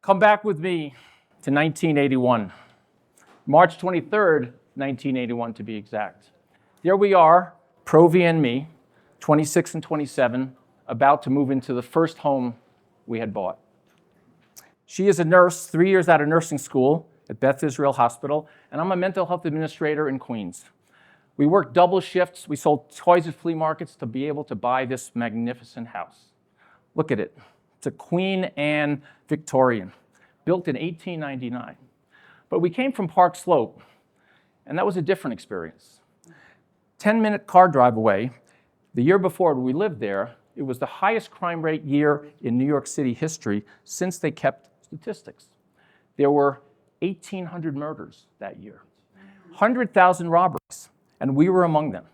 Come back with me to 1981, March 23rd, 1981 to be exact. There we are, Provi and me, 26 and 27, about to move into the first home we had bought. She is a nurse, 3 years out of nursing school at Beth Israel Hospital, and I'm a mental health administrator in Queens. We worked double shifts. We sold toys at flea markets to be able to buy this magnificent house. Look at it. It's a Queen Anne Victorian, built in 1899. But we came from Park Slope, and that was a different experience. 10-minute car drive away, the year before we lived there, it was the highest crime rate year in New York City history since they kept statistics. There were 1,800 murders that year, 100,000 robberies, and we were among them.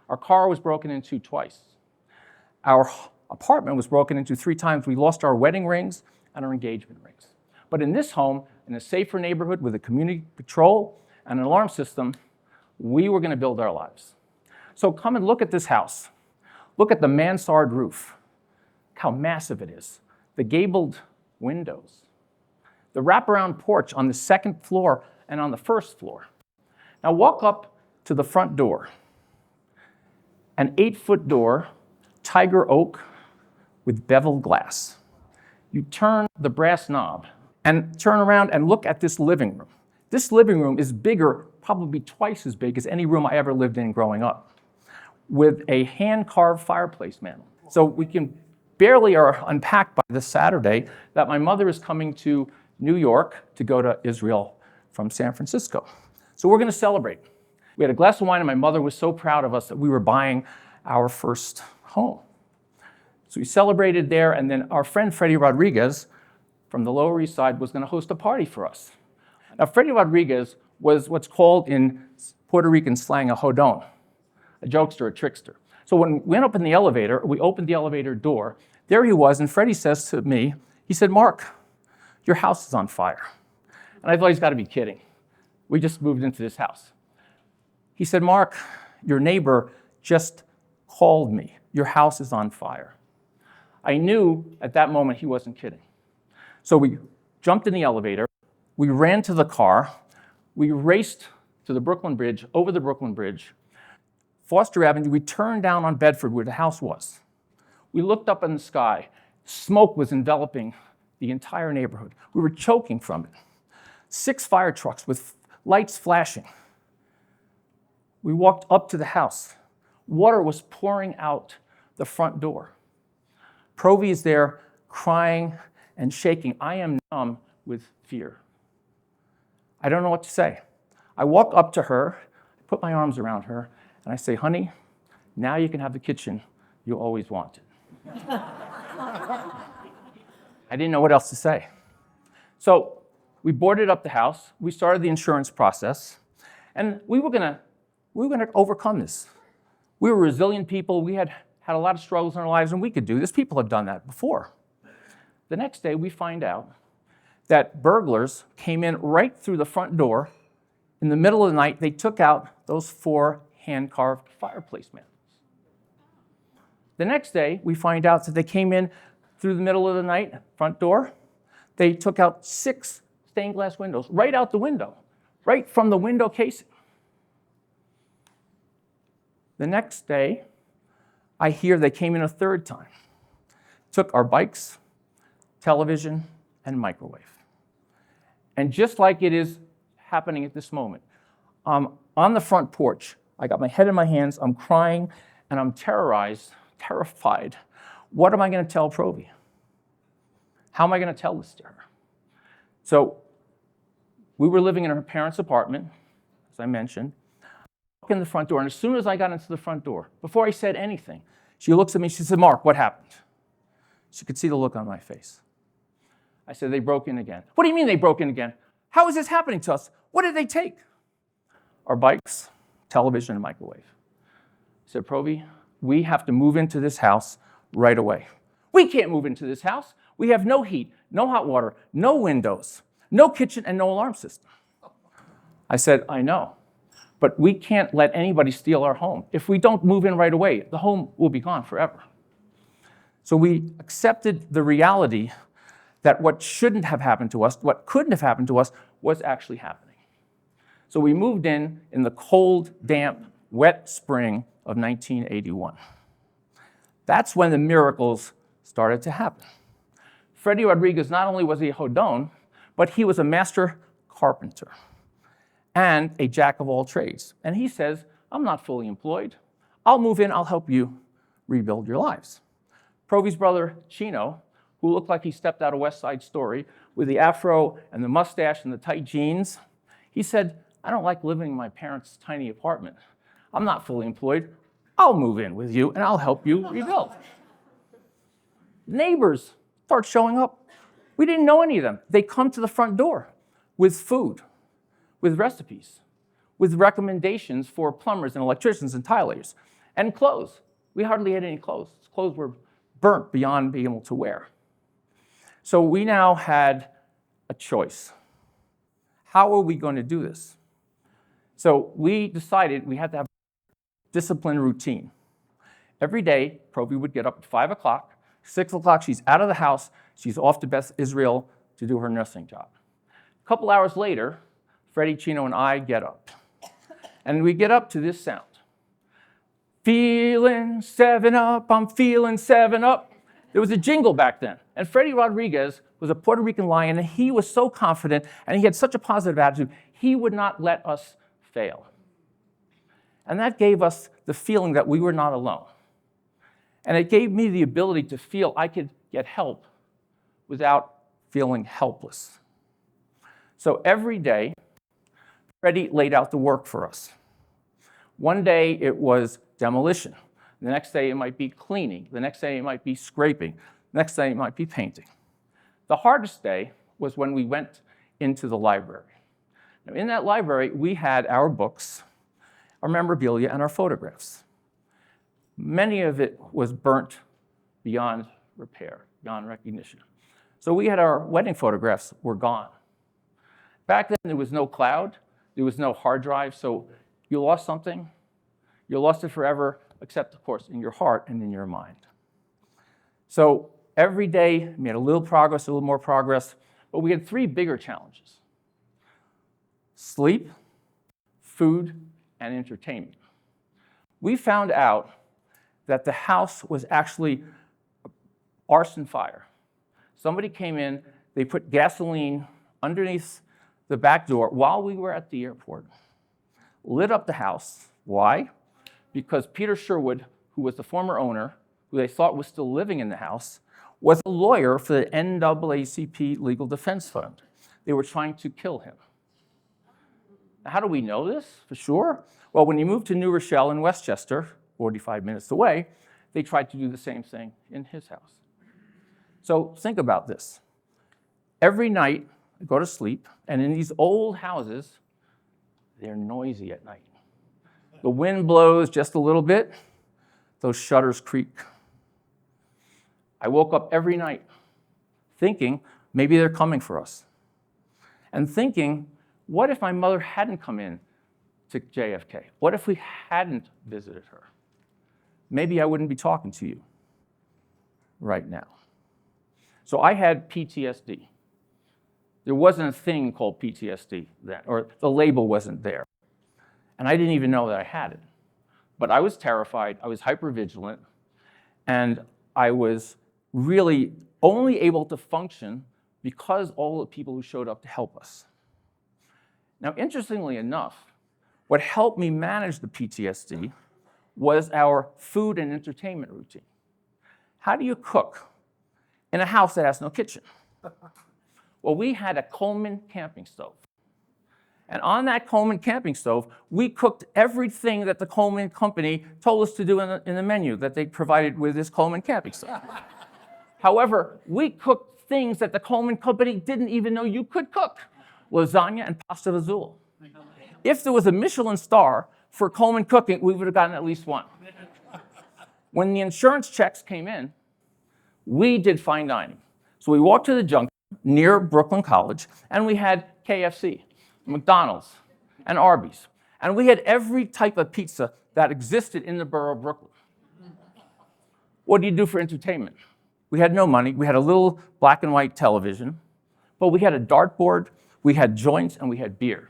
Our car was broken into twice. Our apartment was broken into 3 times. We lost our wedding rings and our engagement rings. But in this home, in a safer neighborhood with a community patrol and an alarm system, we were going to build our lives. So come and look at this house. Look at the mansard roof. Look how massive it is. The gabled windows. The wraparound porch on the second floor and on the first floor. Now walk up to the front door. An 8-foot door, tiger oak with beveled glass. You turn the brass knob and turn around and look at this living room. This living room is bigger, probably twice as big as any room I ever lived in growing up, with a hand-carved fireplace mantel. So we can barely unpack by this Saturday that my mother is coming to New York to go to Israel from San Francisco. So we're going to celebrate. We had a glass of wine, and my mother was so proud of us that we were buying our first home. So we celebrated there, and then our friend Freddie Rodriguez from the Lower East Side was going to host a party for us. Now, Freddie Rodriguez was what's called in Puerto Rican slang a jodón, a jokester, a trickster. So when we went up in the elevator, we opened the elevator door. There he was, and Freddie says to me, he said, "Mark, your house is on fire." And I thought he's got to be kidding. We just moved into this house. He said, "Mark, your neighbor just called me. Your house is on fire." I knew at that moment he wasn't kidding. So we jumped in the elevator, we ran to the car, we raced to the Brooklyn Bridge, over the Brooklyn Bridge, Foster Avenue, we turned down on Bedford where the house was. We looked up in the sky. Smoke was enveloping the entire neighborhood. We were choking from it. 6 fire trucks with lights flashing. We walked up to the house. Water was pouring out the front door. Provi is there crying and shaking. I am numb with fear. I don't know what to say. I walk up to her, put my arms around her, and I say, "Honey, now you can have the kitchen you always wanted." I didn't know what else to say. So we boarded up the house. We started the insurance process, and we were gonna overcome this. We were resilient people. We had a lot of struggles in our lives, and we could do this. People have done that before. The next day, we find out that burglars came in right through the front door. In the middle of the night, they took out those 4 hand-carved fireplace mantels. The next day, we find out that they came in through the middle of the night, front door. They took out 6 stained glass windows, right out the window, right from the window casing. The next day, I hear they came in a 3rd time, took our bikes, television, and microwave. And just like it is happening at this moment, on the front porch, I got my head in my hands, I'm crying, and I'm terrified. What am I going to tell Provi? How am I going to tell this to her? So we were living in her parents' apartment, as I mentioned. I walk in the front door, and as soon as I got into the front door, before I said anything, she looks at me, she said, "Mark, what happened?" She could see the look on my face. I said, "They broke in again." "What do you mean they broke in again? How is this happening to us? What did they take?" "Our bikes, television, and microwave." I said, "Provi, we have to move into this house right away." "We can't move into this house. We have no heat, no hot water, no windows, no kitchen, and no alarm system." I said, I know, but we can't let anybody steal our home. If we don't move in right away, the home will be gone forever. So we accepted the reality that what shouldn't have happened to us, what couldn't have happened to us, was actually happening. So we moved in the cold, damp, wet spring of 1981. That's when the miracles started to happen. Freddie Rodriguez, not only was he a Hodon, but he was a master carpenter and a jack of all trades. And he says, I'm not fully employed. I'll move in, I'll help you rebuild your lives. Provy's brother, Chino, who looked like he stepped out of West Side Story with the afro and the mustache and the tight jeans, he said, I don't like living in my parents' tiny apartment. I'm not fully employed. I'll move in with you and I'll help you rebuild. Neighbors start showing up. We didn't know any of them. They come to the front door with food, with recipes, with recommendations for plumbers and electricians and tile layers, and clothes. We hardly had any clothes. Clothes were burnt beyond being able to wear. So we now had a choice. How are we going to do this? So we decided we had to have a disciplined routine. Every day, Provy would get up at 5 o'clock. 6 o'clock, she's out of the house. She's off to Beth Israel to do her nursing job. A couple hours later, Freddie, Chino, and I get up. And we get up to this sound. Feeling 7 up, I'm feeling 7 up. There was a jingle back then. And Freddie Rodriguez was a Puerto Rican lion, and he was so confident, and he had such a positive attitude, he would not let us fail. And that gave us the feeling that we were not alone. And it gave me the ability to feel I could get help without feeling helpless. So every day, Freddie laid out the work for us. One day it was demolition. The next day it might be cleaning. The next day it might be scraping. The next day it might be painting. The hardest day was when we went into the library. Now, in that library, we had our books, our memorabilia, and our photographs. Many of it was burnt beyond repair, beyond recognition. So we had our wedding photographs were gone. Back then, there was no cloud. There was no hard drive. So you lost something, you lost it forever, except, of course, in your heart and in your mind. So every day, we made a little progress, a little more progress, but we had 3 bigger challenges: sleep, food, and entertainment. We found out that the house was actually arson fire. Somebody came in, they put gasoline underneath the back door while we were at the airport, lit up the house. Why? Because Peter Sherwood, who was the former owner, who they thought was still living in the house, was a lawyer for the NAACP Legal Defense Fund. They were trying to kill him. Now, how do we know this for sure? Well, when you moved to New Rochelle in Westchester, 45 minutes away, they tried to do the same thing in his house. So think about this. Every night, I go to sleep, and in these old houses, they're noisy at night. The wind blows just a little bit, those shutters creak. I woke up every night thinking maybe they're coming for us. And thinking, what if my mother hadn't come in to JFK? What if we hadn't visited her? Maybe I wouldn't be talking to you right now. So I had PTSD. There wasn't a thing called PTSD then, or the label wasn't there. And I didn't even know that I had it. But I was terrified, I was hypervigilant, and I was really only able to function because all the people who showed up to help us. Now, interestingly enough, what helped me manage the PTSD was our food and entertainment routine. How do you cook in a house that has no kitchen? Well, we had a Coleman camping stove. And on that Coleman camping stove, we cooked everything that the Coleman company told us to do in the menu that they provided with this Coleman camping stove. However, we cooked things that the Coleman company didn't even know you could cook: lasagna and pasta fazool. If there was a Michelin star for Coleman cooking, we would have gotten at least one. When the insurance checks came in, we did fine dining. So we walked to the junction near Brooklyn College, and we had KFC, McDonald's, and Arby's. And we had every type of pizza that existed in the borough of Brooklyn. What do you do for entertainment? We had no money. We had a little black and white television, but we had a dartboard, we had joints, and we had beer.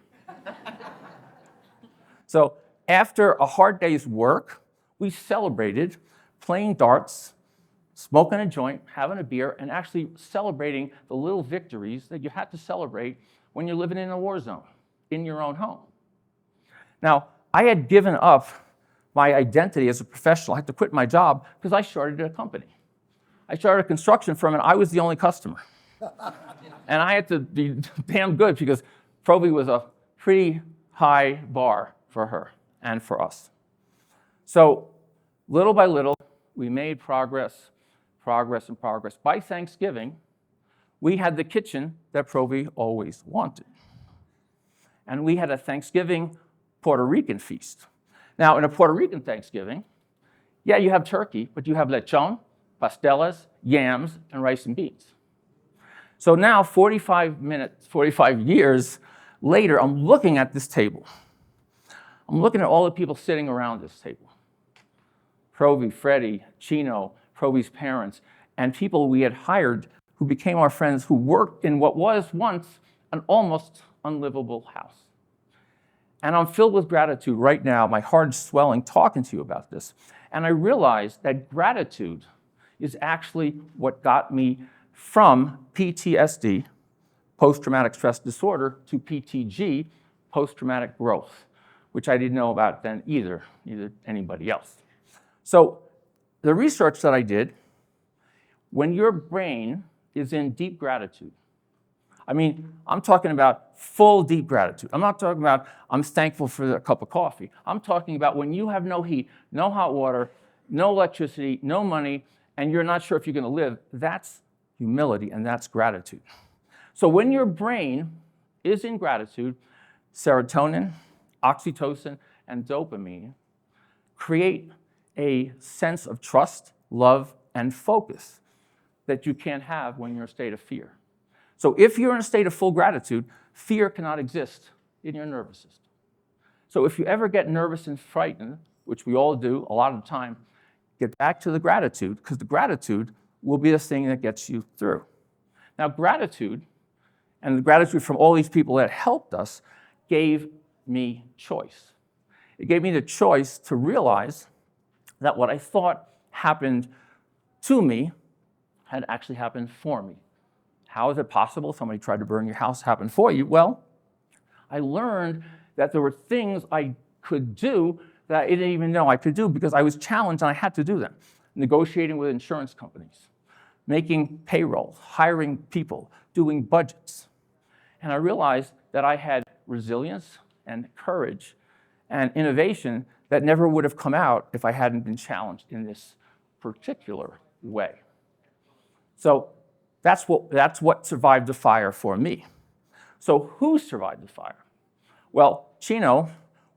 So after a hard day's work, we celebrated playing darts, smoking a joint, having a beer, and actually celebrating the little victories that you had to celebrate when you're living in a war zone, in your own home. Now, I had given up my identity as a professional. I had to quit my job because I started a company. I started a construction firm, and I was the only customer. And I had to be damn good because Provi was a pretty high bar for her and for us. So little by little, we made progress. By Thanksgiving, we had the kitchen that Provi always wanted. And we had a Thanksgiving Puerto Rican feast. Now, in a Puerto Rican Thanksgiving, yeah, you have turkey, but you have lechon, pastelas, yams, and rice and beans. So now, 45 years later, I'm looking at this table. I'm looking at all the people sitting around this table. Provi, Freddie, Chino, Provi's parents, and people we had hired who became our friends who worked in what was once an almost unlivable house. And I'm filled with gratitude right now. My heart is swelling talking to you about this. And I realized that gratitude is actually what got me from PTSD, post-traumatic stress disorder, to PTG, post-traumatic growth, which I didn't know about then either anybody else. So the research that I did, when your brain is in deep gratitude, I mean, I'm talking about full deep gratitude. I'm not talking about I'm thankful for a cup of coffee. I'm talking about when you have no heat, no hot water, no electricity, no money, and you're not sure if you're going to live. That's humility, and that's gratitude. So when your brain is in gratitude, serotonin, oxytocin, and dopamine create a sense of trust, love, and focus that you can't have when you're in a state of fear. So if you're in a state of full gratitude, fear cannot exist in your nervous system. So if you ever get nervous and frightened, which we all do a lot of the time, get back to the gratitude, because the gratitude will be the thing that gets you through. Now, gratitude, and the gratitude from all these people that helped us, gave me choice. It gave me the choice to realize that what I thought happened to me had actually happened for me. How is it possible somebody tried to burn your house happened for you? Well, I learned that there were things I could do that I didn't even know I could do because I was challenged and I had to do them. Negotiating with insurance companies, making payroll, hiring people, doing budgets. And I realized that I had resilience and courage and innovation that never would have come out if I hadn't been challenged in this particular way. So that's what survived the fire for me. So who survived the fire? Well, Chino,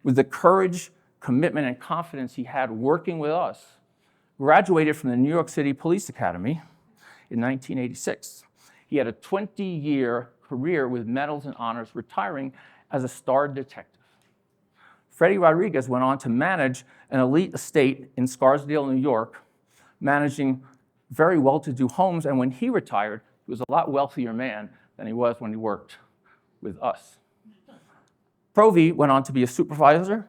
with the courage, commitment, and confidence he had working with us, graduated from the New York City Police Academy in 1986. He had a 20-year career with medals and honors, retiring as a star detective. Freddie Rodriguez went on to manage an elite estate in Scarsdale, New York, managing very well-to-do homes, and when he retired, he was a lot wealthier man than he was when he worked with us. Provi went on to be a supervisor,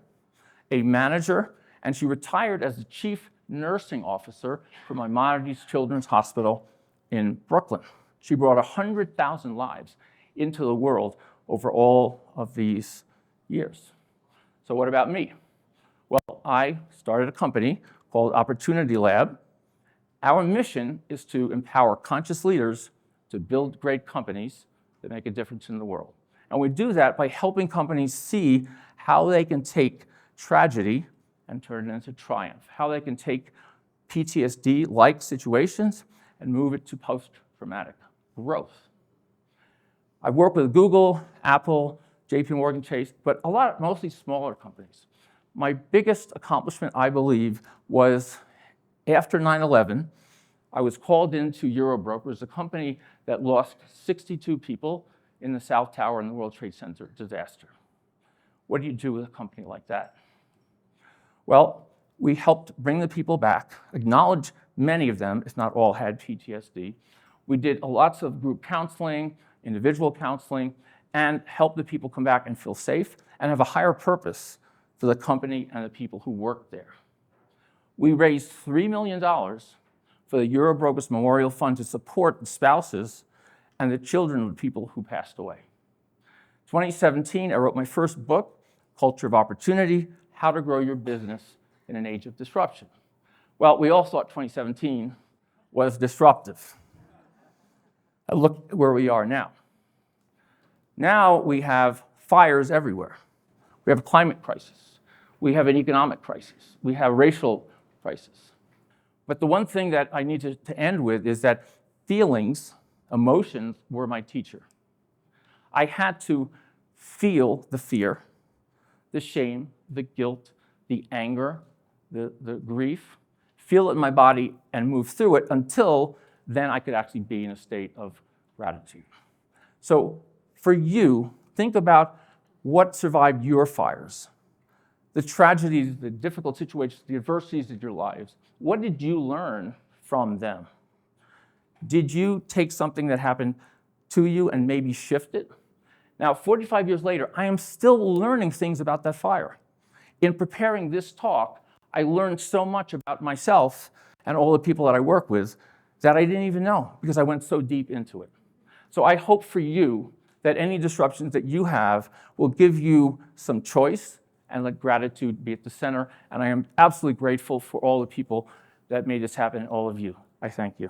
a manager, and she retired as the chief nursing officer for Maimonides Children's Hospital in Brooklyn. She brought 100,000 lives into the world over all of these years. So what about me? Well, I started a company called Opportunity Lab. Our mission is to empower conscious leaders to build great companies that make a difference in the world. And we do that by helping companies see how they can take tragedy and turn it into triumph, how they can take PTSD-like situations and move it to post-traumatic growth. I've worked with Google, Apple, JP Morgan Chase, but mostly smaller companies. My biggest accomplishment, I believe, was after 9/11, I was called into Eurobrokers, a company that lost 62 people in the South Tower and the World Trade Center disaster. What do you do with a company like that? Well, we helped bring the people back, acknowledge many of them, if not all, had PTSD. We did lots of group counseling, individual counseling, and helped the people come back and feel safe and have a higher purpose for the company and the people who worked there. We raised $3 million for the Eurobrokers Memorial Fund to support the spouses and the children of the people who passed away. 2017, I wrote my first book, Culture of Opportunity, How to Grow Your Business in an Age of Disruption. Well, we all thought 2017 was disruptive. Look where we are now. Now we have fires everywhere. We have a climate crisis. We have an economic crisis. We have racial crisis. But the one thing that I need to end with is that feelings, emotions, were my teacher. I had to feel the fear, the shame, the guilt, the anger, the grief, feel it in my body and move through it until then I could actually be in a state of gratitude. So for you, think about what survived your fires, the tragedies, the difficult situations, the adversities of your lives. What did you learn from them? Did you take something that happened to you and maybe shift it? Now, 45 years later, I am still learning things about that fire. In preparing this talk, I learned so much about myself and all the people that I work with that I didn't even know because I went so deep into it. So I hope for you that any disruptions that you have will give you some choice and let gratitude be at the center. And I am absolutely grateful for all the people that made this happen, all of you. I thank you.